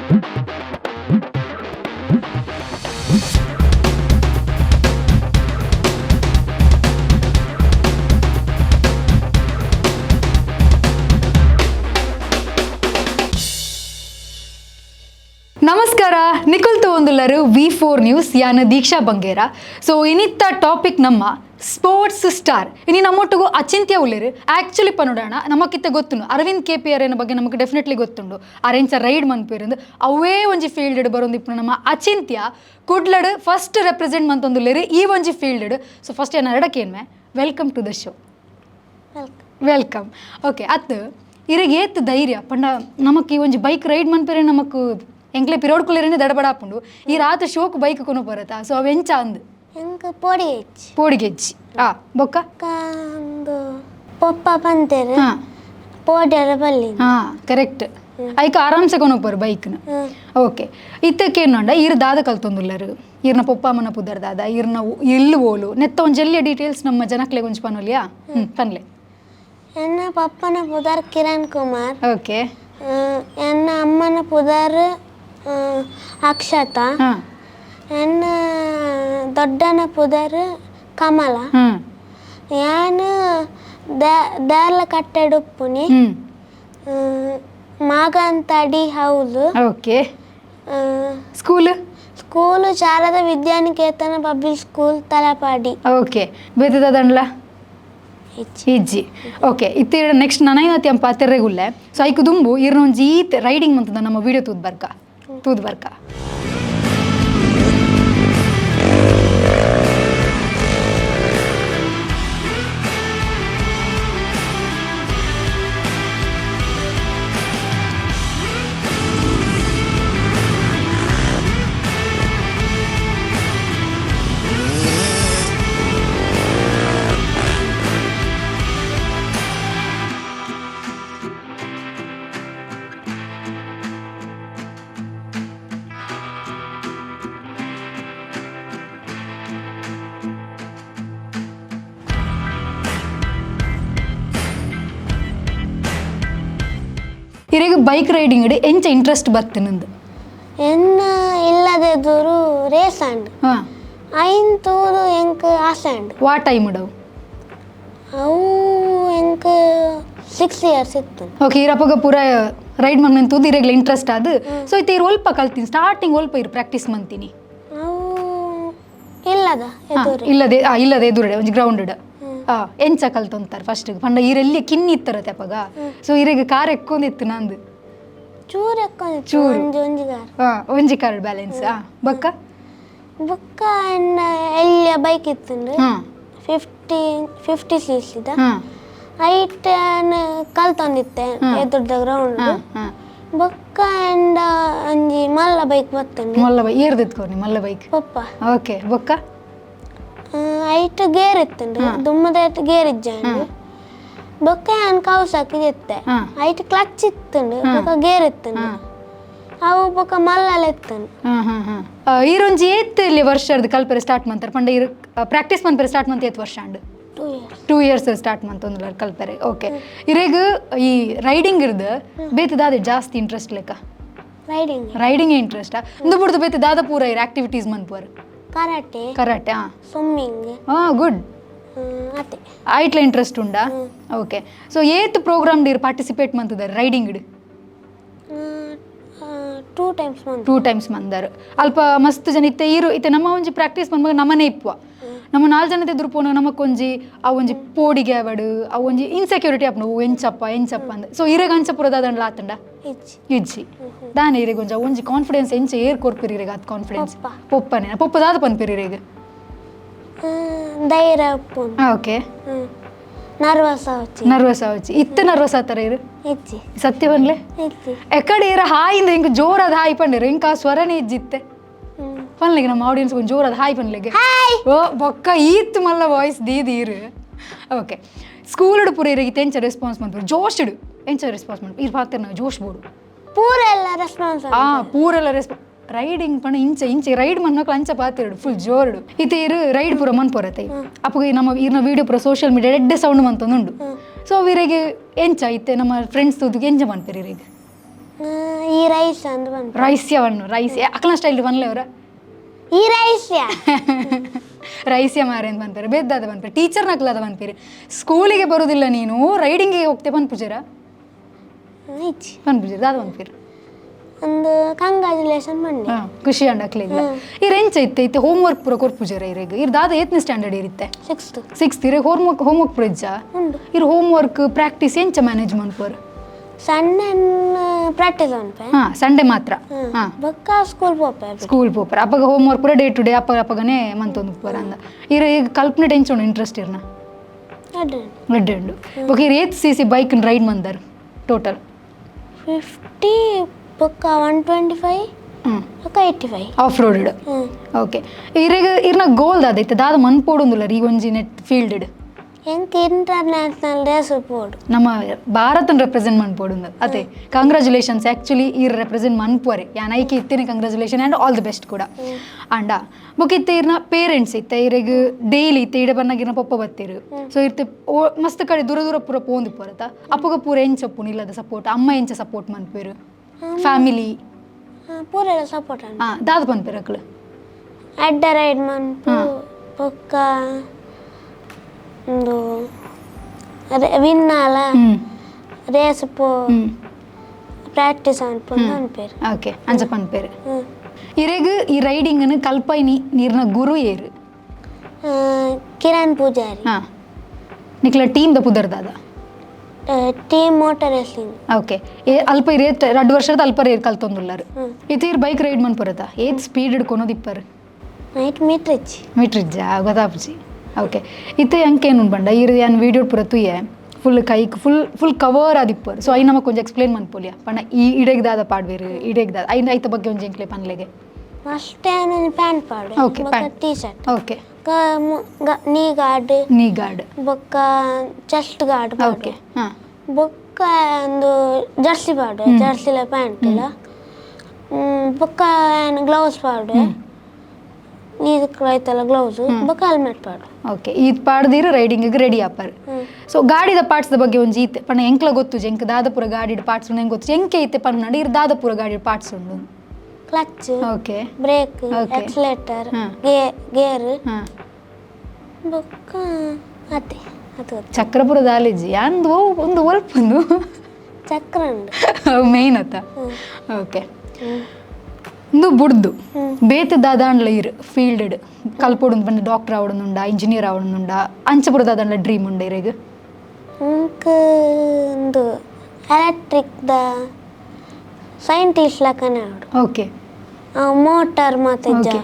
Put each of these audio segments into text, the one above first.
ನಮಸ್ಕಾರ ನಿಖಿಲ್ತು ಒಂದುಲ್ಲರು V4NEWS ಯಾನ ದೀಕ್ಷಾ Bangera. So ಇನ್ನಿತ್ತ topic ನಮ್ಮ ಸ್ಪೋರ್ಟ್ಸ್ ಸ್ಟಾರ್ ಇನ್ನು ನಮ್ಮೊಟ್ಟಿಗೂ ಅಚಿಂತ್ಯ ಉಳ್ಳೇರು. ಆ್ಯಕ್ಚುಲಿ ಪನ್ನೋಡೋಣ ನಮಕಿತ್ತ ಗೊತ್ತುಂಡು ಅರವಿಂದ್ KPR ಬಗ್ಗೆ ನಮಗೆ ಡೆಫಿನೆಟ್ಲಿ ಗೊತ್ತುಂಡು. ಅರೆಂಚ ರೈಡ್ ಮನ್ಪೇರಿಂದು ಅವೇ ಒಂಜಿ ಫೀಲ್ಡ್ ಬರೋದು ಇಪ್ಪು ನಮ್ಮ ಅಚಿಂತ್ಯ ಕುಡ್ಲಡ್ ಫಸ್ಟ್ ರೆಪ್ರೆಸೆಂಟ್ ಮಂತೊಂದುಲ್ಲೇರು ಈ ಒಂಜಿ ಫೀಲ್ಡ್. ಸೊ ಫಸ್ಟ್ ಏನು ಎರಡಕ್ಕೇನ್ಮೆ welcome to the show. Welcome. Okay ಅತ್ತು ಇರಿಗೆ ಏತ್ ಧೈರ್ಯ ಪಂಡ ನಮಕ್ ಈ ಒಂಜಿ ಬೈಕ್ ರೈಡ್ ಮನ್ಪೇರೆ ನಮಕ್ ಎಂಕ್ಲೆ ಪಿರೋಡ್ಕುಲೇರೇನೆ ದಡಬಡ ಹಾಪುಂಡು ಈ ರಾತ್ರಿ ಶೋಕ್ ಬೈಕ್ ಕೊನು ಬರತ್ತಾ. ಸೊ ಅವೆಂಚ ಅಂದ್ ಪೋಡಿಗೆಜ್ಜಿ ಬೊಕ್ಕ ಪಪ್ಪ ಬಂತೇರು ಪೋಡಿಯರ ಬಲ್ಲಿ ಕರೆಕ್ಟ್ ಐಕ ಆರಾಮ್ಸೆ ಕೊನೊಪ್ಪರು ಬೈಕ್ನ. ಓಕೆ ಇತ್ತಕ್ಕೇನುಂಡ ಈರ್ ದಾದ ಕಲ್ತೊಂದುಲ್ಲರು ಈರ್ನ ಪೊಪ್ಪ ಅಮ್ಮನ ಪುದರ್ ದಾದ ಈರ್ನ ಎಲ್ಲಿ ಓಲು ನೆತ್ತ ಒಂದು ಜಲ್ಲಿಯ ಡೀಟೇಲ್ಸ್ ನಮ್ಮ ಜನಕ್ಲೆ ಒಂಚು ಪನ್ನೋಲಿಯಾ ಪನ್ಲೆ. ಎನ್ನ ಪಪ್ಪನ ಪುದರ್ ಕಿರಣ್ ಕುಮಾರ್. ಓಕೆ. ಎನ್ನ ಅಮ್ಮನ ಪುದರ್ ಅಕ್ಷತಾ. ಎನ್ನ ದೊಡ್ಡನ ಪುದರ್ ಕಮಲ. ಯಾನು ದಾರ್ಲ ಕಟ್ಟೆಡುಪ್ಪುನಿ ಮಾಗಂತಡಿ ಹೌದು. Okay. School Sharada Vidyaniketan public school Talapady. Okay. ಬೇತದ ದಂಡ್ಲ ಇಜ್ಜಿ. ಓಕೆ ಇತ್ತ ನೆಕ್ಸ್ಟ್ ನನೈನತಿ ಅಂಪ ತೆರೆಗುಲ್ಲೆ. ಸೊ ಐಕು ದುಂಬು ಇರ್ನೊಂಜಿ ಈತ್ ರೈಡಿಂಗ್ ಮಂತದ ನಮ್ಮ ವಿಡಿಯೋ ತೂದ್ ಬರ್ಕ. ಇರೆಗ್ ಬೈಕ್ ರೈಡಿಂಗ್ ಎಂಚ ಇಂಟ್ರೆಸ್ಟ್ ಬತ್ತು ನಂದು ಎನ್ನ ಇಲ್ಲದೆದುರು ರೇಸ್ ಅಂಡ್ ಐನ್ ತೂದು ಎಂಕ್ ಆಸಂಡ್ ವಾ ಟೈಮ್ ಇಡವು ಅವು ಎಂಕ್ 6 years ಇತ್ತು. ಓಕೆ ಇರಪ್ಪಗ ಪೂರ ರೈಡ್ ಮನ್ ತೂದು ಇರೆಗ್ಲ ಇಂಟ್ರೆಸ್ಟ್ ಅದು. ಸೊ ಇತ್ತೆ ಇರು ಒಲ್ಪ ಕಲ್ತೀನಿ ಸ್ಟಾರ್ಟಿಂಗ್ ಒಲ್ಪ ಇರು ಪ್ರಾಕ್ಟೀಸ್ ಮಂತೀನಿ ಅವು ಇಲ್ಲದೆ ಎದುರುಡೆ ಒಂಜಿ ಗ್ರೌಂಡ್ ಎಂಚ ಕಲ್ತೊಂತಾರೆ ಫಸ್ಟ್ ಪಂಡ ಈರೆಲ್ಲಿ ಕಿನ್ನಿ ಇತ್ತರ ತೆಪಗ. ಸೊ ಇರೆಗ್ ಕಾರ್ ಎಕ್ಕೊಂದಿತ್ತು ನಂದು ಚೂರು ಒಂಜಿ ಕಾರ್ ಬ್ಯಾಲೆನ್ಸ್ ಬೊಕ್ಕ ಎನ್ನ ಎಲ್ಲಿಯ ಬೈಕ್ ಇತ್ತು 50 cc ಐಟ್ ಕಲ್ತೊಂದಿತ್ತೆ ಎದುರ್ದ ಗ್ರೌಂಡ್. ಬೊಕ್ಕ ಎಂಡ ಒಂಜಿ ಮಲ್ಲ ಬೈಕ್ ಬತ್ತುಂಡು. ಮಲ್ಲ ಬೈಕ್ ಏರ್ದಿತ್ಕೋನಿ ಮಲ್ಲ ಬೈಕ್ ಪಪ್ಪ. ಓಕೆ ಬೊಕ್ಕ ಐಟ್ ಗೇರ್ ಇತ್ತುಂಡು ದುಮ್ಮದ ಗೇರ್ ಇಜ್ಜಂಡು. ಬೊಕ್ಕ ಏನ್ ಕೌಸಾಕಿ ಇತ್ತೆ ಐಟ್ ಕ್ಲಚ್ ಇತ್ತುಂಡು ಬೊಕ್ಕ ಗೇರ್ ಇತ್ತುಂಡು ಅವು ಬೊಕ್ಕ ಮಲ್ಲಲ ಇತ್ತುಂಡು. ಈರೊಂಜಿ ಏತ್ ಇಲ್ಲಿ ವರ್ಷದ ಕಲ್ಪರೆ ಸ್ಟಾರ್ಟ್ ಮಾಡ್ತಾರೆ ಪಂಡ ಇರು ಪ್ರಾಕ್ಟೀಸ್ ಮನ್ಪರೆ ಸ್ಟಾರ್ಟ್ ಮಂತ್ ಏತ್ ವರ್ಷ ಅಂಡ್ 2 years ಸ್ಟಾರ್ಟ್ ಮಂತೊಂದುಲ ಕಲ್ಪರೆ. ಓಕೆ ಇರೆಗ್ ಈ ರೈಡಿಂಗ್ ಇರ್ದು ಬೇತದಾದ ಜಾಸ್ತಿ ಇಂಟ್ರೆಸ್ಟ್ ಲೆಕ್ಕ ರೈಡಿಂಗ್ ಇಂಟ್ರೆಸ್ಟ್ ಇಂದು ಬಿಡ್ದು ಬೇತೆ ದಾದ ಪೂರ ಇರು ಆಕ್ಟಿವಿಟೀಸ್ ಮನ್ಪುವರು ಕರಾಟೆ ಸ್ವಿಮ್ಮಿಂಗ್ ಗುಡ್ ಅತ್ತೆ ಐಟ್ಲ ಇಂಟ್ರೆಸ್ಟ್ ಉಂಡಾ. ಓಕೆ ಸೊ ಏತ್ ಪ್ರೋಗ್ರಾಮ್ ಇರು ಪಾರ್ಟಿಸಿಪೇಟ್ ಮಂತದಾರೆ ರೈಡಿಂಗ್ 2 times ಮಂದಾರು ಅಲ್ಪ ಮಸ್ತ್ ಜನ ಇತ್ತೆ ಇತ್ತೆ ನಮ್ಮ ಒಂಜಿ ಪ್ರಾಕ್ಟೀಸ್ ಮನ್ಮಾಗ ನಮ್ಮನೆ ಇಪ್ಪುವ ನಮ್ಮ 4 ಜನದ ಎದುರು ಪೋನ ನಮಕೊಂಜಿ ಆ ಒಂಜಿ ಪೋಡಿಗೆ ಅವಡು ಆ ಒಂಜಿ ಇನ್ಸೆಕ್ಯೂರಿಟಿ ಅಪ್ನ ಎಂಚಪ್ಪ ಅಂದ್. ಸೊ ಇರೆಗ್ ಅಂಚಪುರದಾದಂಡ್ಲ ಆತಂಡ ಇಜ್ಜಿ ದಾನೆ ಇರೆಗ್ ಒಂಜಿ ಕಾನ್ಫಿಡೆನ್ಸ್ ಎಂಚ ಏರ್ ಕೊರ್ಪಿರಿ ಇರೆಗ್ ಅದ್ ಕಾನ್ಫಿಡೆನ್ಸ್ ಪೊಪ್ಪನೆ ಪೊಪ್ಪದಾದ ಪನ್ಪಿರಿ ಇರೆಗ್ ಧೈರ್ಯ. ಓಕೆ ನರ್ವಸ್ ಆವಚ್ಚಿ ಇತ್ತ ನರ್ವಸ್ ಆತರ ಇರು ಸತ್ಯ ಬನ್ಲೆ ಇತ್ತಿ ಎಕಡೆ ಇರ ಹಾಯಿಂದ ಹಿಂಗೆ ಜೋರಾದ ಹಾಯ್ ಪಂಡಿರು ಇಂಕ ಸ್ವರನೇ ಇಜ್ಜಿತ್ತೆ ಪನ್ಲೆಗೆ ನಮ್ಮ ಆಡಿಯನ್ಸ್ ಒಂದು ಜೋರಾದ ಹಾಯ್ ಪನ್ಲೆಗೆ ಓ ಬೊಕ್ಕ ಈತ್ ಮಲ್ಲ ವಾಯ್ಸ್ ದೀರು. ಓಕೆ ಸ್ಕೂಲ್ ಪೂರ ಇರಗಿತ್ತು ಎಂಚ ರೆಸ್ಪಾನ್ಸ್ ಮಾಡ್ತಾರೆ ಜೋಶ್ ಇಡು ಎಂಚ ರೆಸ್ಪಾನ್ಸ್ ಮಾಡಿ ಇರ್ ಪಾತ್ರ ನಾವು ಜೋಶ್ ಬೋಡು ಪೂರೆಲ್ಲ ರೆಸ್ಪಾನ್ಸ್ ರೈಡಿಂಗ್ ಪಣ ಇಂಚೆ ರೈಡ್ ಮನ್ಮಕ್ಳು ಅಂಚ ಪಾತಿರಡು ಫುಲ್ ಜೋರ್ಡು ಇತ್ತೆ ಇರು ರೈಡ್ ಪೂರ ಮನ್ಪೊರತೆ ಅಪ್ಪಗೆ ನಮ್ಮ ಇರ್ನ ವೀಡಿಯೋ ಪೂರ ಸೋಷಿಯಲ್ ಮೀಡಿಯಾ ಎಡ್ಡೆ ಸೌಂಡ್ ಮಂತೊಂದುಂಡು. ಸೊ ಇರೆಗೆ ಎಂಚ ಇತ್ತೆ ನಮ್ಮ ಫ್ರೆಂಡ್ಸ್ ತೂದುಗೆ ಎಂಜ ಮನ್ಪೆರಿ ಇರೆಗೆ ಈ ರೈಸ್ ಅಂತ ಬಂತು ರೈಸ್ಯವನ್ನು ರೈಸ್ ಅಕ್ಕನ ಸ್ಟೈಲ್ ಬಂದ್ಲೆ ಅವರ ಈ ರೈಸ್ಯ ರೈಸ್ಯ ಮಾರೆ ಅಂತ ಬಂದ್ಪೇರು ಬೇದ್ದಾದ ಬಂದ್ಪೇರು ಟೀಚರ್ ನಕ್ಲಾದ ಬಂದ್ಪೇರು ಸ್ಕೂಲಿಗೆ ಬರೋದಿಲ್ಲ ನೀನು ರೈಡಿಂಗಿಗೆ ಹೋಗ್ತೇ ಬಂದ್ಪುಜರ ಬಂದ್ಪುಜರ ದಾದ ಬಂದ್ಪೇರು ಒಂದು ಕಂಗ್ರಾಚುಲೇಷನ್ ಮಂಡಿ ಖುಷಿ ಅಂಡಕ್ಲಿಲ್ಲ ಈ ರೆಂಚ್ ಐತೆ ಹೋಮ್ ವರ್ಕ್ ಪೂರ ಕೊರ್ಪುಜರ ಇರೇಗ ಇರ್ ದಾದ ಏತ್ನೇ ಸ್ಟ್ಯಾಂಡರ್ಡ್ ಇರುತ್ತೆ ಸಿಕ್ಸ್ತ್ ಇರೇಗ ಹೋಮ್ ವರ್ಕ್ ಪೂರ ಇಜ್ಜ ಇರ್ ಹೋಮ್ ವರ್ಕ್ ಪ್ರಾಕ್ಟೀಸ್ ಎಂಚ ಮ್ಯಾನೇಜ್ ಮಾಡ್ಪರ್ ಸಂಡೆ ಪ್ರಾಕ್ಟೀಸ್ ಅನ್ಪೆ ಸಂಡೆ ಮಾತ್ರ ಬೊಕ್ಕ ಸ್ಕೂಲ್ ಪೋಪರ್ ಅಪ್ಪಗ ಹೋಮ್ ವರ್ಕ್ ಪೂರ ಡೇ ಟು ಡೇ ಅಪ್ಪಗನೇ ಮಂತೊಂದು ಪೂರ ಅಂದ ಇರ ಈಗ ಕಲ್ಪನೆ ಟೆನ್ಷನ್ ಇಂಟ್ರೆಸ್ಟ್ ಇರ್ನ ಎಡ್ಡು ಬೊಕ್ಕ ಇರ್ ಏತ್ ಸಿ ಸಿ ಬೈಕ್ ರೈಡ್ ಮಂದರ್ ಟೋಟಲ್ 50 ಬೊಕ್ಕ 125 ಬೊಕ್ಕ 85 ಆಫ್ ರೋಡ್ ಓಕೆ ಇರೇಗ ಇರ್ನ ಗೋಲ್ ದಾದೈತೆ ದಾದ ಮನ್ಪೋಡೊಂದುಲ್ಲ ಈ ಒಂಜಿ ನೆಟ್ ಫೀಲ್ಡ್ ಎಂಕ್ ಇಂಟರ್ನ್ಯಾಷನಲ್ ರೇಸ್ ಪೋಡು ನಮ್ಮ ಭಾರತನ ರೆಪ್ರೆಸೆಂಟ್ ಮನ್ಪೋಡು ಅದೇ ಕಂಗ್ರಾಚುಲೇಷನ್ಸ್ ಆ್ಯಕ್ಚುಲಿ ಈ ರೆಪ್ರೆಸೆಂಟ್ ಮನ್ಪೋರೆ ಯಾನ್ ಐಕೆ ಇತ್ತೇನೆ congratulation and all the best ಕೂಡ ಅಂಡ ಬುಕ್ ಇತ್ತೆ ಇರ್ನ ಪೇರೆಂಟ್ಸ್ ಇತ್ತೆ ಇರೆಗ್ ಡೈಲಿ ಇತ್ತೆ ಇಡ ಬನ್ನಾಗಿರ್ನ ಪಪ್ಪ ಬತ್ತೇರು ಸೊ ಇರ್ತೆ ಮಸ್ತ್ ಕಡೆ ದೂರ ದೂರ ಪೂರ ಪೋಂದು ಪೋರತ ಅಪ್ಪಗ ಪೂರ ಎಂಚಪ್ಪು ಇಲ್ಲದ ಸಪೋರ್ಟ್ ಅಮ್ಮ ಎಂಚ ಸಪೋರ್ಟ್ ಮನ್ಪೇರು ಫ್ಯಾಮಿಲಿ ಪೂರ ಸಪೋರ್ಟ್ ದಾದ ಪನ್ಪೇರು ಅಕ್ಳು ಅಡ್ಡ ರೈಡ್ ಮನ್ಪು ಬೊಕ್ಕ ಒಂದು ವಿನ್ನಾಲ ರೇಸ್ ಪೋ ಪ್ರಾಕ್ಟೀಸ್ ಅನ್ಪೇರು ಓಕೆ ಅಂಚ ಪನ್ಪೇರು ಇರೆಗ್ ಈ ರೈಡಿಂಗ್ ಕಲ್ಪೈನಿ ನೀರ್ನ ಗುರು ಏರು ಕಿರಣ್ ಪೂಜಾರಿ ನಿಕ್ಲ ಟೀಮ್ ದ ಪುದರ್ದಾದ ಟೀಮ್ ಮೋಟರ್ ರೇಸಿಂಗ್ ಓಕೆ ಅಲ್ಪ ಇರೇ 2 ವರ್ಷದ ಅಲ್ಪ ರೇರ್ ಕಲ್ತೊಂದುಲ್ಲಾರು ಇತ್ತೆ ಇರ್ ಬೈಕ್ ರೈಡ್ ಮನ್ಪುರತ ಏತ್ ಸ್ಪೀಡ್ ಹಿಡ್ಕೊನೋದು ಇಪ್ಪರು ಮೀಟ್ರಿಜ್ಜ ಗೊತ್ತಾಪುಜಿ ಓಕೆ ಇತ್ತೆ ಅಂಕೇನು ಬಂಡ ಇರ್ ಯಾನ್ ವಿಡಿಯೋ ಪೂರ ತುಯ್ಯೆ ಫುಲ್ ಕೈಕ್ ಫುಲ್ ಕವರ್ ಆದಿಪ್ಪರ್ ಸೊ ಐ ನಮಕ್ ಕೊಂಚ ಎಕ್ಸ್ಪ್ಲೇನ್ ಮನ್ಪೋಲಿಯ ಪಂಡ ಈ ಇಡೆಗ್ದಾದ ಪಾಡ್ವೇರು ಇಡೆಗ್ದಾದ ಐತ ಬಗ್ಗೆ ಒಂಜಿ ಎಂಕ್ಲೆ ಪನ್ಲೆಗೆ ಫಸ್ಟ್ ಪ್ಯಾಂಟ್ ಪಾಡು ಓಕೆ ಟೀ ಶರ್ಟ್ ಓಕೆ ನೀ ಗಾರ್ಡ್ ಬೊಕ್ಕ ಚೆಸ್ಟ್ ಗಾರ್ಡ್ ಓಕೆ ಬೊಕ್ಕ ಒಂದು ಜರ್ಸಿ ಪಾಡು ಜರ್ಸಿಲ ಪ್ಯಾಂಟ್ ಇಲ್ಲ ಬೊಕ್ಕ ಗ್ಲೌಸ್ ಪಾಡು ಇದಕ್ಕೈತಲ್ಲ ಗ್ಲೌಸ್ ಬೊಕ್ಕ ಹೆಲ್ಮೆಟ್ ಪಾಡು ಓಕೆ ಇದು ಪಾಡ್ದಿರ ರೈಡಿಂಗಿಗೆ ರೆಡಿ ಆಪರ್ ಸೊ ಗಾಡಿದ ಪಾರ್ಟ್ಸ್ದ ಬಗ್ಗೆ ಒಂಜಿ ಈತೆ ಪಣ್ಣ ಎಂಕ್ಲ ಗೊತ್ತು ಎಂಕ್ ದಾದಪುರ ಗಾಡಿಡ್ ಪಾರ್ಟ್ಸ್ ಉಂಡು ಹೆಂಗೆ ಗೊತ್ತು ಎಂಕೆ ಐತೆ ಪನ್ನಡ ಇರ್ ದಾದಪುರ ಗಾಡಿಡ್ ಪಾರ್ಟ್ಸ್ ಉಂಡು clutch okay brake accelerator gear ಬೊಕ್ಕ ಅದೇ ಅದು ಚಕ್ರಪುರ ದಾಲೇಜಿ ಅಂದು ಒಂದು ಒಲ್ಪಂದು ಚಕ್ರ ಉಂಡು ಮೇಯ್ನ್ ಅತ್ತ ಓಕೆ ಇಂದು ಬುಡ್ದು ಬೇತೆ ದಾದಾಂಡ್ಲ ಇರು ಫೀಲ್ಡ್ ಕಲ್ಪೋಡು ಬಂದು ಡಾಕ್ಟರ್ ಆವಡುಂಡ ಇಂಜಿನಿಯರ್ ಆವಡುಂಡ ಅಂಚಪುರ ದಾದಾಂಡ್ಲ ಡ್ರೀಮ್ ಉಂಡ ಇರೆಗ್ ಒಂದು ಎಲೆಕ್ಟ್ರಿಕ್ ದ ಸೈಂಟಿಸ್ಟ್ ಲಕ್ಕನೆ ಆವಡು ಓಕೆ ಮೋಟಾರ್ ಮತ್ತೆ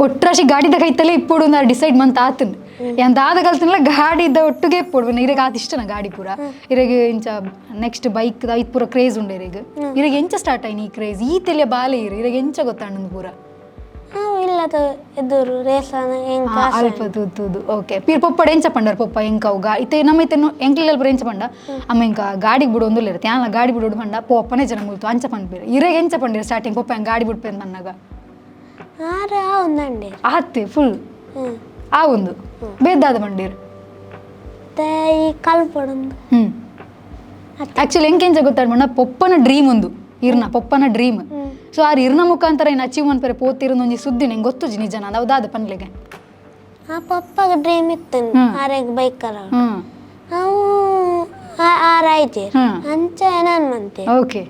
ಒಟ್ರಾಶಿ ಗಾಡಿದ ಕೈತಲ್ಲೇ ಇಪ್ಪೋಡು ನಾ ಡಿಸೈಡ್ ಮಂತ್ ಆತನ್ ಯಾನ್ ದಾದ ಕಲ್ತನಲ್ಲ ಗಾಡಿದ ಒಟ್ಟಿಗೆ ಇಪ್ಪೋಡು ಇರೆಗ್ ಆತ ಇಷ್ಟನ ಗಾಡಿ ಪೂರ ಇರೆಗ್ ಇಂಚ ನೆಕ್ಸ್ಟ್ ಬೈಕ್ ಐತ್ ಪೂರ ಕ್ರೇಜ್ ಉಂಡು ಇರೆಗ್ ಎಂಚ ಸ್ಟಾರ್ಟ್ ಆಯ್ನಿ ಈ ಕ್ರೇಜ್ ಈ ತೆಲೆ ಬಾಲೆ ಇರೆಗ್ ಎಂಚ ಗೊತ್ತಾಂಡ್ ಪೂರ ಇಲ್ಲದ ಎದುರು ರೇಸನ ಅಲ್ಪ ತೂದು ಓಕೆ ಪೀರ್ ಪೊಪ್ಪಡ ಎಂಚ ಪಂಡರ್ ಪೊಪ್ಪ ಎಂಕ ಅವು ಇತ್ತೆ ನಮ್ಮ ಇತ್ತೆ ಎಂಕ್ಲೆಲ್ಲ ಎಂಚ ಪಂಡ ಅಮ್ಮ ಎಂಕ ಗಾಡಿಗೆ ಬಿಡು ಒಂದುಲ್ಲ ಇರುತ್ತೆ ಯಾನ ಗಾಡಿ ಬಿಡೋಡು ಪಂಡ ಪೊಪ್ಪನೇ ಜನ ಮುಲ್ತು ಅಂಚ ಪಂಡ್ಪೇರು ಇರೆಗ್ ಎಂಚ ಪಂಡಿರ ಸ್ಟಾರ್ಟಿಂಗ್ ಪೊಪ್ಪ ಹೆಂಗೆ ಗಾಡಿ ಬಿಡ್ಪೇನು ಪನ್ನಾಗ ಆತ್ತೆ ಫುಲ್ ಆ ಒಂದು ಬೇದಾದ ಮಂಡೀರ್ ಕಲ್ಪೊಡೊಂದು ಆಕ್ಚುಲಿ ಎಂಕೆಂಚ ಗೊತ್ತಾಡ್ಮಣ್ಣ ಪೊಪ್ಪನ ಡ್ರೀಮ್ ಒಂದು ಇರ್ನ ಪೊಪ್ಪನ ಡ್ರೀಮ್ ಸೊ ಆ ಇರ್ನ ಮುಖಾಂತರ ಏನು ಅಚೀವ್ ಮನ್ಪೇರೆ ಪೋತಿರೋದು ಒಂಜಿ ಸುದ್ದಿ ನಂಗೆ ಗೊತ್ತು ನಿಜ ನಾನು ಅದಾದ ಪನ್ಲೆಗೆ ಆ ಪಪ್ಪಗ ಡ್ರೀಮ್ ಇತ್ತು ಆರೆಗ್ ಬೈಕ್ ಕಲ ಅವು ಆರಾಯ್ತು ಅಂಚ ಏನಾನ್ ಮಂತೆ ಓಕೆ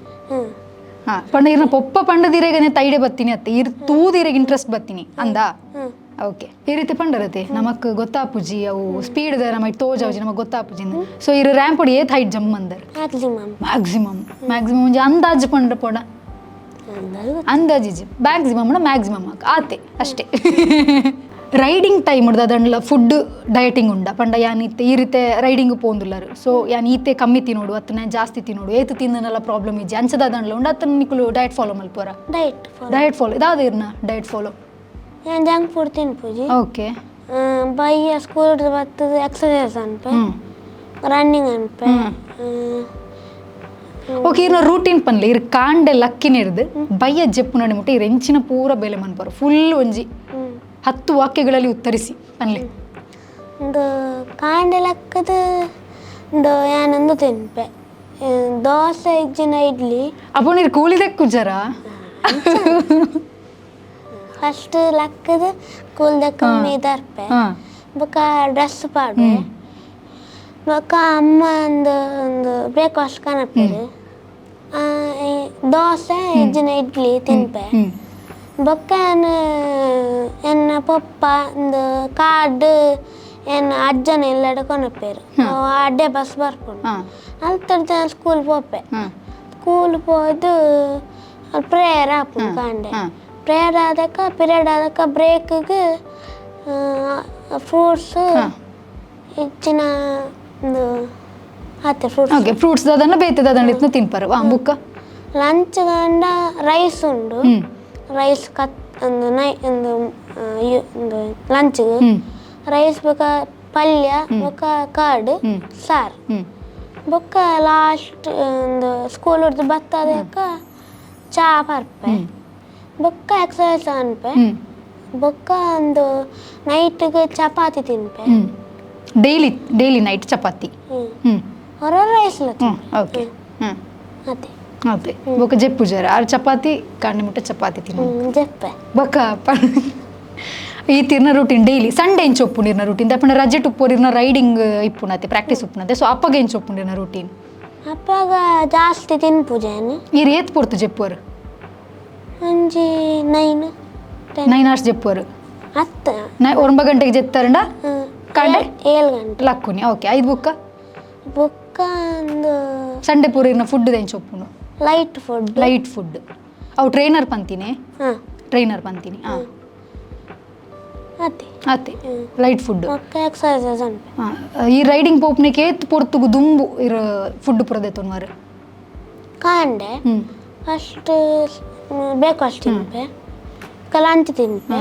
ಪಂಡ ಇರ್ನ ಪೊಪ್ಪ ಪಂಡದಿರೇಗನೆ ತೈಡೆ ಬತ್ತೀನಿ ಅತ್ತೆ ಇರ್ ತೂದಿರೆಗೆ ಇಂಟ್ರೆಸ್ಟ್ ಬತ್ತೀನಿ ಅಂದ ಓಕೆ ಈ ರೀತಿ ಪಂಡರತೆ ನಮಕ್ ಗೊತ್ತಾಪುಜಿ ಅವು ಸ್ಪೀಡ್ ನಮ್ಮ ತೋಜಾವುಜಿ ನಮಗೆ ಗೊತ್ತಾಪುಜಿ ಸೊ ಇರು ರ್ಯಾಂಪ್ ಹೊಡಿ ಏತ್ ಹೈಟ್ ಜಂಪ್ ಅಂದರ್ ಮ್ಯಾಕ್ಸಿಮಮ್ ಒಂಜಿ ಅಂದಾಜು ಪಂಡ್ರ ಪೋಡ ಅಂದಾಜಿಜಿ ಮ್ಯಾಕ್ಸಿಮಮ್ ಆತೆ ಅಷ್ಟೇ ರೈಡಿಂಗ್ ಟೈಮ್ ಉಡ್ದು ಅದಂಡ್ಲ ಫುಡ್ ಡಯಟಿಂಗ್ ಉಂಡ ಪಂಡ ಯಾನ್ ಇತ್ತೆ ಈ ರೀತಿ ರೈಡಿಂಗ್ ಪೋಂದುಲ್ಲರು ಸೊ ಯಾನ್ ಈತೆ ಕಮ್ಮಿ ತಿನ್ನೋಡು ಅತ್ತನ ಜಾಸ್ತಿ ತಿನ್ನೋಡು ಏತು ತಿನ್ನಲ್ಲ ಪ್ರಾಬ್ಲಮ್ ಇಜ್ಜಿ ಅಂಚದ ಅದಂಡ್ಲ ಉಂಡ ಅತ್ತನ ನಿಕುಲು ಡಯಟ್ ಫಾಲೋ ಮಲ್ಪೋರ ಡಯಟ್ ಫಾಲೋ ಇದಾದ ಇರ್ನ ಡಯಟ್ ಫಾಲೋ ಯಾನ್ ಜಂಕ್ ಫುಡ್ ತಿನ್ಪುಜಿ ಓಕೆ ಬಯ್ಯ ಸ್ಕೂಲ್ ಬರ್ತದೆ ಎಕ್ಸರ್ಸೈಸ್ ಅನ್ಪೆ ರನ್ನಿಂಗ್ ಅನ್ಪೆ ಓಕೆ ಇರ್ನ ರೂಟೀನ್ ಪನ್ಲೆ ಇರ್ ಕಾಂಡೆ ಲಕ್ಕಿನ ಇರ್ದು ಬಯ್ಯ ಜಪ್ಪು ನಡಿ ಮುಟ್ಟ ಇರ್ ಎಂಚಿನ ಪೂರ ಬೆಲೆ ಮನ್ಪಾರು ಫುಲ್ ಒಂಜಿ 10 ವಾಕ್ಯಗಳಲ್ಲಿ ಉತ್ತರಿಸಿ ಪನ್ಲೆ ಒಂದು ಕಾಂಡೆ ಲಕ್ಕದ ಒಂದು ಯಾನೊಂದು ತಿನ್ಪೆ ದೋಸೆ ಇಜ್ಜಿನ ಇಡ್ಲಿ ಅಪ್ಪ ನೀರು ಕೂಲಿದೆ ಕುಜರ ಫಸ್ಟ್ ಲಕ್ಕದ ಕೂಲ್ದ ಕಮ್ಮಿ ದರ್ಪೆ ಬೊಕ್ಕ ಡ್ರೆಸ್ ಪಾಡು ಬೊಕ್ಕ ಅಮ್ಮ ಒಂದು ಬ್ರೇಕ್ಫಾಸ್ಟ್ ಕನಪೇರು ದೋಸೆ ಇಜ್ಜಿನ ಇಡ್ಲಿ ತಿನ್ಪೆ ಬೊಕ್ಕ ಎನ್ನ ಪಪ್ಪ ಒಂದು ಕಾರ್ಡ್ ಎನ್ನ ಅಜ್ಜನ ಎಲ್ಲೆಡೆ ಕೊನಪೇರು ಅಡ್ಡೆ ಬಸ್ ಬರ್ಕೊಂಡು ಅಲ್ತರ್ದ ಸ್ಕೂಲ್ ಪೋಪೆ ಸ್ಕೂಲ್ ಪೋದು ಪ್ರೇಯರ್ ಹಾಪು ಕಾಂಡೆ ಪ್ರೇಯರ್ ಆದಕ್ಕ ಪಿರಿಯಡ್ ಆದಕ್ಕ ಬ್ರೇಕ್ಗೆ ಫ್ರೂಟ್ಸ್ ಹೆಚ್ಚಿನ ಒಂದು ಆತೆ ಫ್ರೂಟ್ಸ್ ಓಕೆ ಫ್ರೂಟ್ಸ್ ದಾದನ್ನ ಬೇತೆ ದಾದನ್ನ ಇತ್ನ ತಿನ್ಪಾರು ಬುಕ್ಕ ಲಂಚ್ ಗಂಡ ರೈಸ್ ಉಂಡು ರೈಸ್ ಕತ್ ಒಂದು ಒಂದು ಲಂಚ್ಗೆ ರೈಸ್ ಬೇಕಾ ಪಲ್ಯ ಬೊಕ್ಕ ಕಾರ್ಡ್ ಸಾರು ಬೊಕ್ಕ ಲಾಸ್ಟ್ ಒಂದು ಸ್ಕೂಲ್ ಹೊಡೆದು ಬತ್ತದಕ್ಕ ಚಾ ಪರ್ಪೆ ಬೊಕ್ಕ ಎಕ್ಸಸೈಸ್ ಅನ್ಪೆ ಬೊಕ್ಕ ಒಂದು ನೈಟ್ಗೆ ಚಪಾತಿ ತಿನ್ಪೆ ಡೈಲಿ ನೈಟ್ ಚಪಾತಿ ಹೊರ ರೈಸ್ ಓಕೆ ಅದೇ ಅದೇ ಬೊಕ್ಕ ಜೆಪ್ಪು ಜರ ಆರು ಚಪಾತಿ ಕಾಂಡೆ ಮುಟ್ಟ ಚಪಾತಿ ತಿನ್ನು ಜೆಪ್ಪೆ ಬೊಕ್ಕ ಈ ತಿರ್ನ ರೂಟೀನ್ ಡೈಲಿ ಸಂಡೇ ಇಂಚು ಒಪ್ಪುಂಡಿರ್ನ ರೂಟೀನ್ ದಪ್ಪನ ರಜೆ ಟುಪ್ಪೋರಿರ್ನ ರೈಡಿಂಗ್ ಇಪ್ಪುನತೆ ಪ್ರಾಕ್ಟೀಸ್ ಉಪ್ಪುನತೆ ಸೊ ಅಪ್ಪಗೆ ಇಂಚು ಒಪ್ಪುಂಡಿರ್ನ ರೂಟೀನ್ ಅಪ್ಪಗ ಜಾಸ್ತಿ ತಿನ್ಪುಜೇನು ಈ ಏತ್ ಪೊರ್ತು ಜೆಪ್ಪುವರು ಒಂಜಿ 9 hours ಜೆಪ್ಪುವರು ಹತ್ತ 9 ಗಂಟೆಗೆ ಜೆತ್ತಾರಂಡ ಕಾಂಡೆ 7 ಗಂಟೆ ಲಕ್ಕುನಿ ಓಕೆ 5 ಬುಕ್ಕ ಬುಕ್ಕ ಒಂದು ಸಂಡೆ ಪೂರಿನ ಫುಡ್ ಇಂಚು ಒಪ್ಪುನು ಲೈಟ್ ಫುಡ್ ಅವು ಟ್ರೈನರ್ ಪಂತೀನಿ ಹಾಂ ಅತ್ತೆ ಲೈಟ್ ಫುಡ್ ಎಕ್ಸಸೈಸಸ್ ಅನ್ಪೆ ಈ ರೈಡಿಂಗ್ ಪೋಪ್ನಿಗೆ ಏತ್ ಪೊರ್ತುಗು ದುಂಬು ಇರ ಫುಡ್ ಪುರದೆ ತೊನ್ವಾರು ಕಾಂಡೆ ಫಸ್ಟ್ ಬ್ರೇಕ್ಫಾಸ್ಟ್ ತಿನ್ಪೆ ಲಂಚ್ ತಿನ್ಪೆ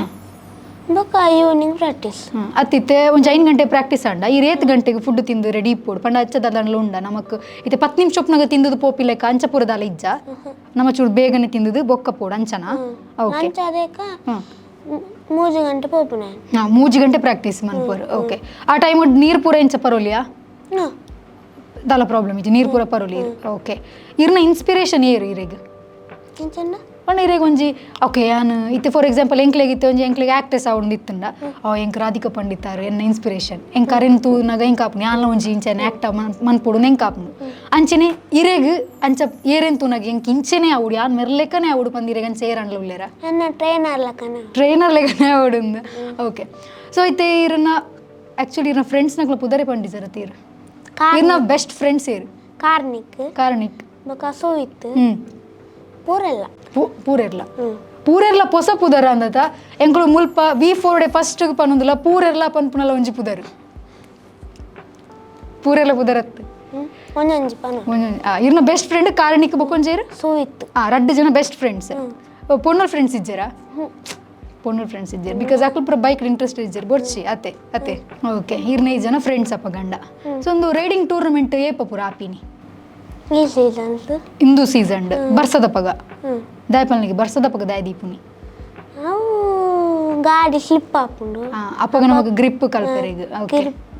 ಬೊಕ್ಕ ಈವ್ನಿಂಗ್ ಪ್ರಾಕ್ಟೀಸ್ ಅತ್ತಿತ್ತೆ ಒಂದು 5 ಗಂಟೆ ಪ್ರಾಕ್ಟೀಸ್ ಅಂಡ ಈ 8 ಗಂಟೆಗೆ ಫುಡ್ ತಿಂದು ರೆಡಿ ಇಪ್ಪೋಡು ಪಂಡ ಹಚ್ಚದಲ್ಲ ಉಂಡ ನಮಕ್ ಇತ್ತೆ 10 ನಿಮಿಷ ಒಪ್ನಾಗ ತಿಂದದು ಪೋಪಿಲೆಕ್ಕ ಅಂಚಪುರದಾಲ ಇಜ್ಜ ನಮ್ಮ ಚೂರು ಬೇಗನೆ ತಿಂದದು ಬೊಕ್ಕ ಪೋಡು ಅಂಚನ ಓಕೆ ಲಂಚ್ ಅದಕ್ಕ 3 ಗಂಟೆ ಪೋಪುನೆ 3 ಗಂಟೆ ಪ್ರಾಕ್ಟೀಸ್ ಮನ್ಪೋರು ಓಕೆ ಆ ಟೈಮ್ ನೀರು ಪೂರ ಇಂಚ ಪರೋಲಿಯಾ ದಾಲ ಪ್ರಾಬ್ಲಮ್ ಇಜ್ಜಿ ನೀರು ಪೂರ ಪರೋಲಿ ಓಕೆ ಇರ್ನ ಇನ್ಸ್ಪಿರೇಷನ್ ಏರು ಇರೆಗ್ ಪಂಡ ಇರೆಗ್ ಒಂಜಿ ಓಕೆ ಯಾನು ಇತ್ತೆ ಫಾರ್ ಎಕ್ಸಾಂಪಲ್ ಎಂಕ್ಲೆಗಿತ್ತೆ ಒಂಜಿ ಎಂಕ್ಲೆಗೆ ಆಕ್ಟ್ರೆಸ್ ಆವೊಂದಿತ್ತಂಡ ಎಂಕ್ ರಾಧಿಕಾ ಪಂಡಿತಾರ್ ಎನ್ನ ಇನ್ಸ್ಪಿರೇಷನ್ ಎಂಕ್ ಕರೆನ್ ತೂನಾಗ ಎಂಕ್ ಆಪ್ನು ಯಾನ್ಲ ಒಂಜಿ ಇಂಚನೆ ಆಕ್ಟ ಮನ್ಪೊಡು ಎಂಕ್ ಆಪ್ನು ಅಂಚನೆ ಇರೆಗ್ ಅಂಚ ಏರೆನ್ ತೂನಾಗ ಎಂಕ್ ಇಂಚನೆ ಆವುಡು ಯಾನ್ ಮೆರ್ಲೆಕ್ಕನೆ ಆವುಡು ಪಂದ್ ಇರೆಗ್ ಅಂಚ ಏರನ್ಲ ಉಲ್ಲೆರ ನನ್ನ ಟ್ರೈನರ್ ಲೆಕ್ಕನೆ ಆವುಡುಂದು ಓಕೆ ಸೊ ಇತ್ತೆ ಇರನ್ನ ಆ್ಯಕ್ಚುಲಿ ಇರನ್ನ ಫ್ರೆಂಡ್ಸ್ನಾಗ್ಲ ಪುದರೆ ಪಂಡಿಸರ ತೀರ್ ಇರ್ನ ಬೆಸ್ಟ್ ಫ್ರೆಂಡ್ಸ್ ಏರು ಕಾರ್ಣಿಕ್ ಬೊಕ್ಕ ಸೋವಿತ್ ಪೂರೆರ್ಲ ಪೊಸ ಪುದರ ಅಂದತ ಎಂಕ್ಲು ಮುಲ್ಪ V4 ಫಸ್ಟ್ ಪನ್ನೊಂದುಲ ಪೂರೆರ್ಲ ಪನ್ಪುನಲ ಒಂಜಿ ಪುದರ್ ಪೂರೆರ್ಲ ಪುದರತ್ ಇರ್ನ ಬೆಸ್ಟ್ ಫ್ರೆಂಡ್ ಕಾರ್ಣಿಕ್ ಬೊಕೊಂಜೇರು ಸೋವಿತ್ ರಡ್ಡು ಜನ ಬೆಸ್ಟ್ ಫ್ರೆಂಡ್ಸ್ ಪೊನ್ನಲ್ ಫ್ರೆಂಡ್ಸ್ ಇಜ್ಜರ ಬಿಕಾಸ್ ಅಕ್ಲು ಪೂರ ಬೈಕ್ ಇಂಟ್ರೆಸ್ಟ್ ಇಜ್ಜರ್ ಬೊಡ್ಚಿ ಅತೆ ಓಕೆ ಇರ್ನ 5 ಜನ ಫ್ರೆಂಡ್ಸ್ ಅಪ್ಪ ಗಂಡ ಸೊ ಒಂದು ರೈಡಿಂಗ್ ಟೂರ್ನಮೆಂಟ್ ಏಪ ಪೂರ ಆಪಿನಿ ಈ ಸೀಸನ್ ಇಂದು ಸೀಸನ್ ಬರ್ಸದಪ್ಪಗ ದಾಯಪಲ್ನಿಗೆ ಬರ್ಸದಪ್ಪಗ ದಾಯ ದೀಪುನಿ ಅವು ಗಾಡಿ ಸ್ಲಿಪ್ ಆಪುಂಡು ಅಪ್ಪಗ ನಮಗ ಗ್ರಿಪ್ ಕಲ್ಪೆರೆ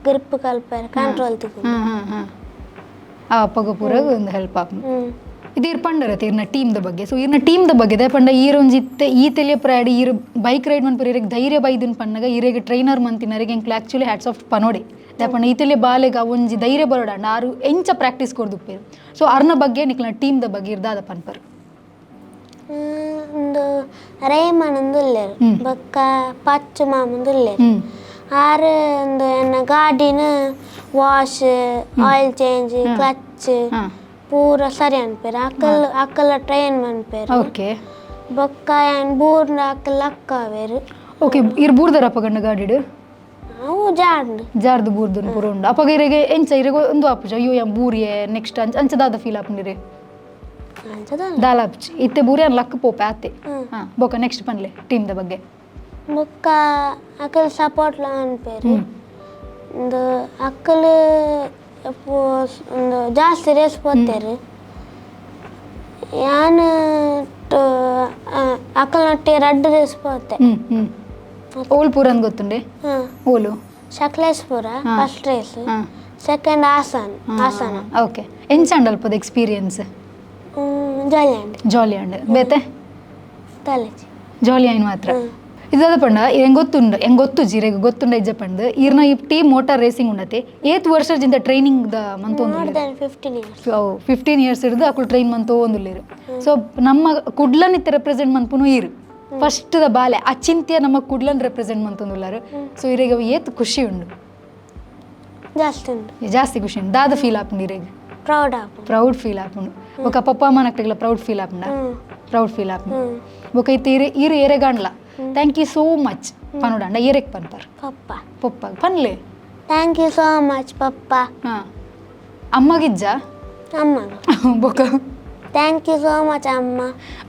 ಗ್ರಿಪ್ ಕಲ್ಪೆರೆ ಕಂಟ್ರೋಲ್ ತಿಕ್ಕು ಅಪ್ಪಗ ಪೂರ ಒಂದು ಹೆಲ್ಪ್ ಆಪುನು ಇದು ಇರ್ಪಂಡರತ್ತೆ ಇರ್ನ ಟೀಮ್ದ ಬಗ್ಗೆ ಸೊ ಇರ್ನ ಟೀಮ್ದ ಬಗ್ಗೆ ದಾಯಪಂಡ ಈರೊಂಜಿತ್ತೆ ಈ ತೆಲಿಯ ಪ್ರಾಡಿ ಈರ್ ಬೈಕ್ ರೈಡ್ ಮನ್ಪುರ ಇರೆಗ್ ಧೈರ್ಯ ಬೈದಿನ ಪನ್ನಗ ಇರೆಗ್ ಟ್ರೈನರ್ ಮಂತಿನರಿಗೆ ಎಂಕ್ಲು ಆ್ಯಕ್ಚುಲಿ ಹ್ಯಾಟ್ಸ್ ಆಫ್ ಪನೋಡೆ ದಾಯಪಂಡ ಈ ತೆಲಿಯ ಬಾಲೆಗ ಒಂಜಿ ಧೈರ್ಯ ಬರೋಡಂಡ ಆರು ಎಂಚ ಪ್ರಾಕ್ಟೀಸ್ ಕೊಡ್ದುಪ್ಪೇರು ಸೊ ಅರ್ನ ಬಗ್ಗೆ ನಿಕ್ಲ ಟೀಮ್ದ ಬಗ್ಗೆ ಇರ್ದಾದ ಪನ್ಪರ್ ಒಂದು ರೇಮನಂದುಲ್ಲೆರು ಬೊಕ್ಕ ಪಚ್ಚು ಮಾಮಂದುಲ್ಲೆರು ಆರು ಒಂದು ಎನ್ನ ಗಾಡಿನ ವಾಶ್ ಆಯಿಲ್ ಚೇಂಜ್ ಕ್ಲಚ್ ಪೂರ ಸರಿ ಅನ್ಪೇರು ಅಕ್ಕಲ ಟ್ರೈನ್ ಮನ್ಪೇರು ಓಕೆ ಬೊಕ್ಕ ಏನ್ ಬೂರ್ನ ಅಕ್ಕಲ ಅಕ್ಕಾವೇರು ಓಕೆ ಇರ್ ಬೂರ್ದರಪ್ಪ ಗಂಡ ಗಾಡಿಡು ಅವು ಜಾರ್ದು ಬೂರ್ದನ್ ಪೂರ ಉಂಡು ಅಪ್ಪಗ ಇರೆಗೆ ಎಂಚ ಇರೆಗೆ ಒಂದು ಆಪುಜ ಅಯ್ಯೋ ಯಂ ಬೂರಿಯೆ ನೆಕ್ಸ್ಟ್ ಅಂಚದಾದ ಫೀಲ್ ಆಪುಂಡಿರೆ ದಾಲ ಆಪುಜಿ ಇತ್ತೆ ಬೂರಿ ಅನ್ ಲಕ್ ಪೋಪೆ ಆತೆ ಬೊಕ್ಕ ನೆಕ್ಸ್ಟ್ ಪನ್ಲೆ ಟೀಮ್ದ ಬಗ್ಗೆ ಬೊಕ್ಕ ಅಕ್ಕಲ್ ಸಪೋರ್ಟ್ ಲ ಅನ್ಪೇರು ಒಂದು ಅಕ್ಕಲ್ ಒಂದು ಜಾಸ್ತಿ ರೇಸ್ ಪೋತೇರು ಯಾನು ಅಕ್ಕಲ್ ನಟ್ಟಿ ರಡ್ಡು ರೇಸ್ ಪೋತೆ ಓಲ್ ಪೂರ ಅಂದ್ ಗೊತ್ತುಂಡೆ ಓಲು Sakleshpur first race second Hassan okay ಎಂಚಾಂಡ್ ಅಲ್ಪದ ಎಕ್ಸ್ಪೀರಿಯನ್ಸ್ ಜಾಲಿ ಅಂಡ್ ಜಾಲಿ ಅಂಡ್ ಬೇತೆ ಕಾಲೇಜ್ ಜಾಲಿ ಆಯ್ನು ಮಾತ್ರ ಇದಾದ ಪಂಡ ಹೆಂಗ್ ಗೊತ್ತು ಜೀರೆಗೆ ಗೊತ್ತುಂಡ ಇಜ್ಜ ಪಂಡ್ ಈರ್ನ ಈ ಟೀಮ್ ಮೋಟಾರ್ ರೇಸಿಂಗ್ ಉಂಡತೆ 8 ವರ್ಷದಿಂದ training the month 15 years 15 years ಹಿಡಿದು ಅಕ್ಕಳು ಟ್ರೈನ್ ಮಂತು ಒಂದುಲ್ಲಿರು ಸೊ ನಮ್ಮ ಕುಡ್ಲನ್ ಇತ್ತೆ ರೆಪ್ರೆಸೆಂಟ್ ಮನ್ಪುನು ಇರು ಫಸ್ಟ್ ದ ಬಾಲೆ ಅಚಿಂತ್ಯ ನಮ್ಮ ಕುಡ್ಲನ್ ರೆಪ್ರೆಸೆಂಟ್ ಮಂತೊಂದುಲ್ಲಾರು ಸೊ ಇರೆಗೆ ಏತ್ ಖುಷಿ ಉಂಡು ಜಾಸ್ತಿ ಖುಷಿ ಉಂಡು ದಾದ ಫೀಲ್ ಆಪುಂಡು ಇರೆಗೆ ಪ್ರೌಡ್ ಫೀಲ್ ಆಪುಂಡು ಬೊಕ ಪಪ್ಪ ಅಮ್ಮನ ಅಕ್ಕಳಿಗೆಲ್ಲ ಪ್ರೌಡ್ ಫೀಲ್ ಆಪುಂಡ ಪ್ರೌಡ್ ಫೀಲ್ ಆಪುಂಡು ಬೊಕ ಇತ್ತೆ ಇರು ಏರೆಗಾಂಡ್ಲ ಥ್ಯಾಂಕ್ ಯು ಸೋ ಮಚ್ ಪನುಡಾಂಡ ಏರೆಗ್ ಪನ್ಪರ್ ಪಪ್ಪ ಪನ್ಲೆ ಥ್ಯಾಂಕ್ ಯು ಸೋ ಮಚ್ ಪಪ್ಪ ಹಾ ಅಮ್ಮಗಿಜ್ಜ ಅಮ್ಮ ಬೊಕ ಥ್ಯಾಂಕ್ ಯು ಸೋ ಮಚ್ ಅಮ್ಮ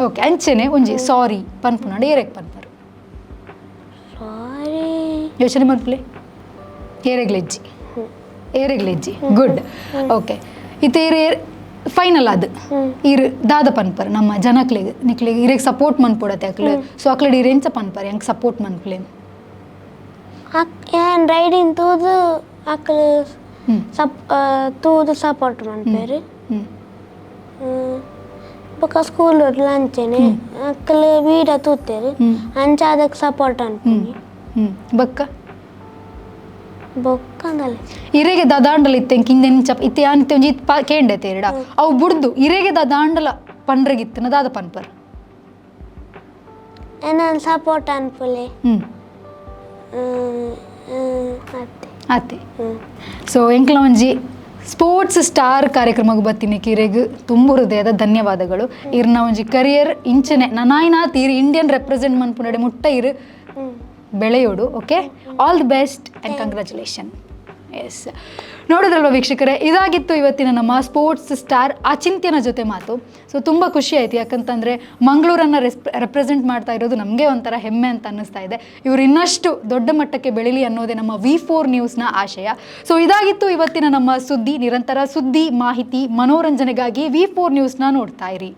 ಓಕೆ ಅಂಚೆನೆ ಒಂಜಿ ಸಾರಿ ಪನ್ಪುನಾಂಡ ಏರೆಗ್ ಪನ್ಪರ್ ಸಾರಿ ಯೋಚನೆ ಮನ್ಪುಲೆ ಏರೆಗ್ಲೆಜ್ಜಿ ಗುಡ್ ಓಕೆ ಇತ್ತೆ ಫೈನಲ್ ಅದು ಇರು ದಾದ ಪನ್ಪರ್ ನಮ್ಮ ಜನಕ್ಲೆಗ್ ನಿಕ್ಲೆಗ್ ಇರೆಗ್ ಸಪೋರ್ಟ್ ಮನ್ಪೊಡತೆ ಅಕ್ಲೆ ಸೊ ಅಕ್ಲೆಡ್ ಇರೆಂಚ ಪನ್ಪರ್ ಹೆಂಗ್ ಸಪೋರ್ಟ್ ಮನ್ಪುಲೇನ್ ಏನ್ ರೈಡಿಂಗ್ ತೂದು ಅಕ್ಲು ತೂದು ಸಪೋರ್ಟ್ ಮನ್ಪೇರು ಬೊಕ ಸ್ಕೂಲ್ ಲಂಚನೆ ಅಕ್ಲು ವೀಡ ತೂತೇರು ಅಂಚ ಅದಕ್ಕೆ ಸಪೋರ್ಟ್ ಅನ್ಪುನಿ ಬೊಕ್ಕ ಬೊಕ್ಕಂದಲೆ ಇರೆಗೆ ದಾದಾಂಡಲ ಇತ್ತೆ ಕಿಂದೆನ್ ಚಪ್ ಇತ್ತೆ ಯಾನಿತ್ತೆ ಒಂಜಿ ಕೇಂಡೆ ತೇರಡ ಅವು ಬುಡ್ದು ಇರೆಗೆ ದಾದಾಂಡಲ ಪಂಡ್ರೆಗಿತ್ತನ ದಾದ ಪನ್ಪರ್ ನಾನು ಸಪೋರ್ಟ್ ಅನ್ಪುಲೆ ಅತ್ತೆ ಸೊ ಎಂಕ್ಲ ಒಂಜಿ ಸ್ಪೋರ್ಟ್ಸ್ ಸ್ಟಾರ್ ಕಾರ್ಯಕ್ರಮಕ್ಕೆ ಬರ್ತೀನಿ ಕಿರೆಗ್ ತುಂಬ ಹೃದಯದ ಧನ್ಯವಾದಗಳು ಇರ್ನ ಒಂಜಿ ಕರಿಯರ್ ಇಂಚನೆ ನನಾಯ್ನಾತ್ ಇರು ಇಂಡಿಯನ್ ರೆಪ್ರೆಸೆಂಟ್ ಮನ್ಪುನಡೆ ಮುಟ್ಟ ಇರು ಬೆಳೆಯೋಡು okay all the best and congratulations ನೋಡಿದ್ರಲ್ವ ವೀಕ್ಷಕರೇ ಇದಾಗಿತ್ತು ಇವತ್ತಿನ ನಮ್ಮ ಸ್ಪೋರ್ಟ್ಸ್ ಸ್ಟಾರ್ ಅಚಿಂತ್ಯನ ಜೊತೆ ಮಾತು ಸೊ ತುಂಬ ಖುಷಿ ಆಯ್ತು ಯಾಕಂತಂದರೆ ಮಂಗಳೂರನ್ನು ರೆಪ್ರೆಸೆಂಟ್ ಮಾಡ್ತಾ ಇರೋದು ನಮಗೆ ಒಂಥರ ಹೆಮ್ಮೆ ಅಂತ ಅನ್ನಿಸ್ತಾ ಇದೆ ಇವರು ಇನ್ನಷ್ಟು ದೊಡ್ಡ ಮಟ್ಟಕ್ಕೆ ಬೆಳೀಲಿ ಅನ್ನೋದೇ ನಮ್ಮ V4 ನ್ಯೂಸ್ನ ಆಶಯ ಸೊ ಇದಾಗಿತ್ತು ಇವತ್ತಿನ ನಮ್ಮ ಸುದ್ದಿ ನಿರಂತರ ಸುದ್ದಿ ಮಾಹಿತಿ ಮನೋರಂಜನೆಗಾಗಿ V4 ನ್ಯೂಸ್ನ ನೋಡ್ತಾ ಇರಿ